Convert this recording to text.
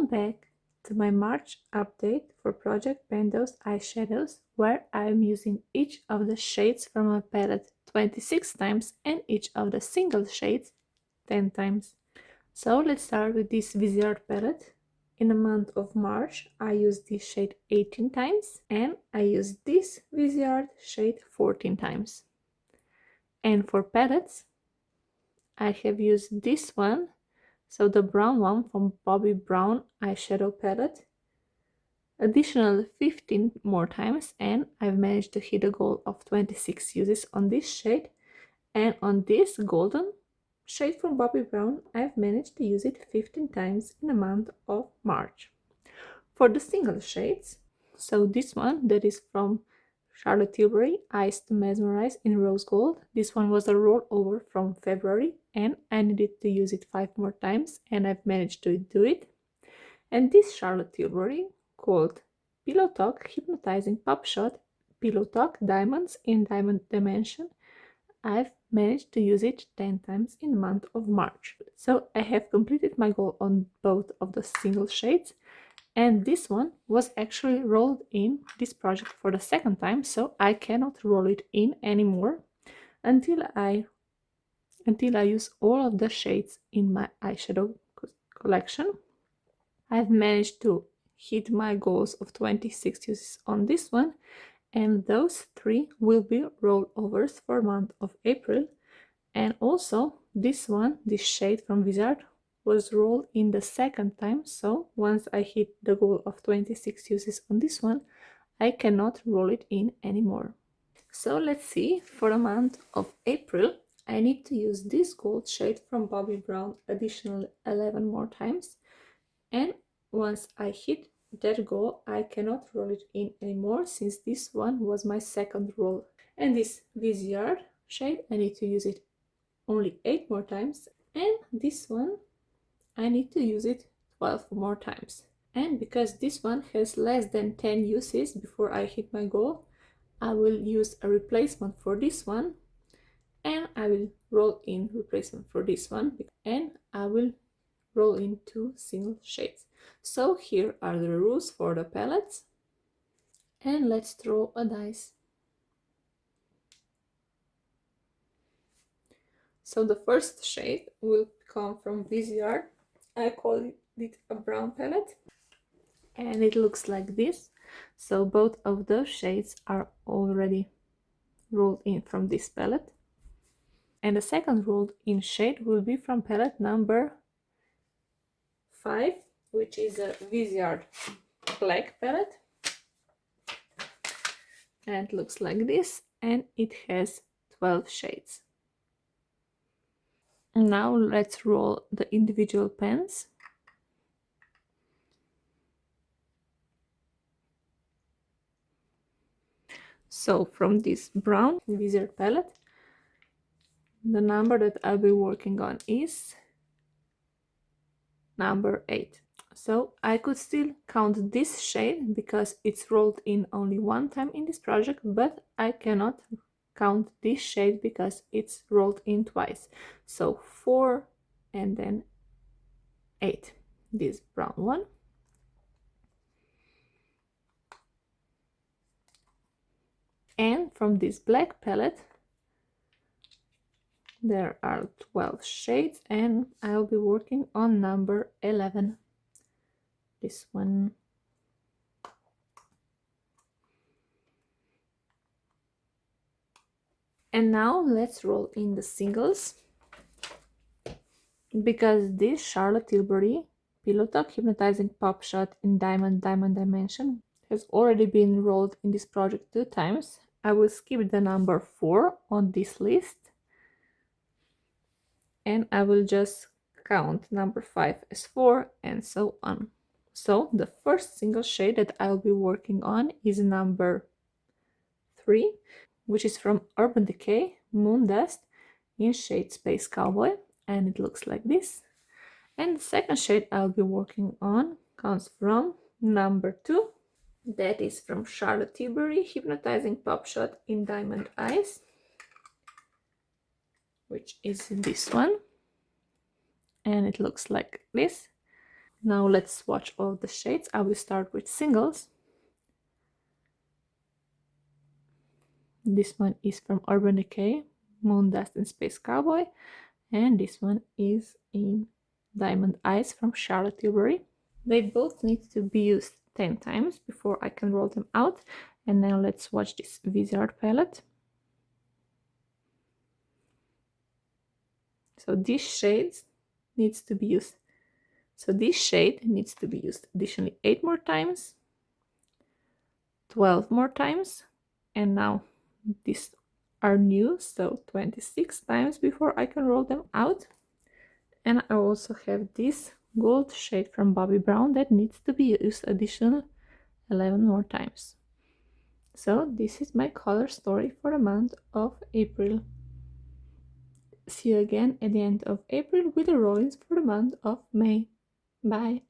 Welcome back to my March update for Project Pan Those Eyeshadows, where I am using each of the shades from my palette 26 times and each of the single shades 10 times. So let's start with this Viseart palette. In the month of March, I used this shade 18 times and I used this Viseart shade 14 times. And for palettes, I have used this one, so the brown one from Bobbi Brown eyeshadow palette, additional 15 more times, and I've managed to hit a goal of 26 uses on this shade. And on this golden shade from Bobbi Brown, I've managed to use it 15 times in the month of March. For the single shades, so this one that is from Charlotte Tilbury, Eyes to Mesmerize in Rose Gold. This one was a rollover from February and I needed to use it 5 more times and I've managed to do it. And this Charlotte Tilbury called Pillow Talk Hypnotizing Pop Shot Pillow Talk Diamonds in Diamond Dimension. I've managed to use it 10 times in the month of March. So I have completed my goal on both of the single shades. And this one was actually rolled in this project for the second time, so I cannot roll it in anymore until I use all of the shades in my eyeshadow collection. I've managed to hit my goals of 26 uses on this one, and those 3 will be rollovers for the month of April. And also this one, this shade from Viseart, was rolled in the second time, so once I hit the goal of 26 uses on this one, I cannot roll it in anymore. So let's see, for the month of April, I need to use this gold shade from Bobbi Brown additional 11 more times, and once I hit that goal, I cannot roll it in anymore since this one was my second roll. And this Viseart shade, I need to use it only 8 more times, and this one I need to use it 12 more times. And because this one has less than 10 uses before I hit my goal, I will use a replacement for this one and I will roll in replacement for this one, and I will roll in 2 single shades. So here are the rules for the palettes, and let's throw a dice. So the first shade will come from Viseart. I call it a brown palette, and it looks like this. So both of those shades are already rolled in from this palette, and the second rolled in shade will be from palette number 5, which is a Viseart black palette, and it looks like this, and it has 12 shades. Now let's roll the individual pens. So from this brown Viseart palette, the number that I'll be working on is number 8. So I could still count this shade because it's rolled in only 1 time in this project, but I cannot count this shade because it's rolled in twice. So 4 and then 8, this brown one. And from this black palette there are 12 shades, and I'll be working on number 11, this one. And now let's roll in the singles, because this Charlotte Tilbury Pillow Talk Hypnotizing Pop Shot in Diamond Dimension has already been rolled in this project 2 times. I will skip the number 4 on this list, and I will just count number 5 as 4 and so on. So the first single shade that I'll be working on is number 3, which is from Urban Decay Moon Dust in shade Space Cowboy, and it looks like this. And the second shade I'll be working on comes from number 2, that is from Charlotte Tilbury Hypnotizing Pop Shot in Diamond Eyes, which is this one, and it looks like this. Now let's swatch all the shades. I will start with singles. This one is from Urban Decay, Moon Dust and Space Cowboy, and this one is in Diamond Eyes from Charlotte Tilbury. They both need to be used 10 times before I can roll them out. And now let's swatch this Wizard palette. So these shades needs to be used. So this shade needs to be used additionally 8 more times, 12 more times, and now these are new, so 26 times before I can roll them out. And I also have this gold shade from Bobbi Brown that needs to be used additional 11 more times. So this is my color story for the month of April. See you again at the end of April with the rollings for the month of May. Bye!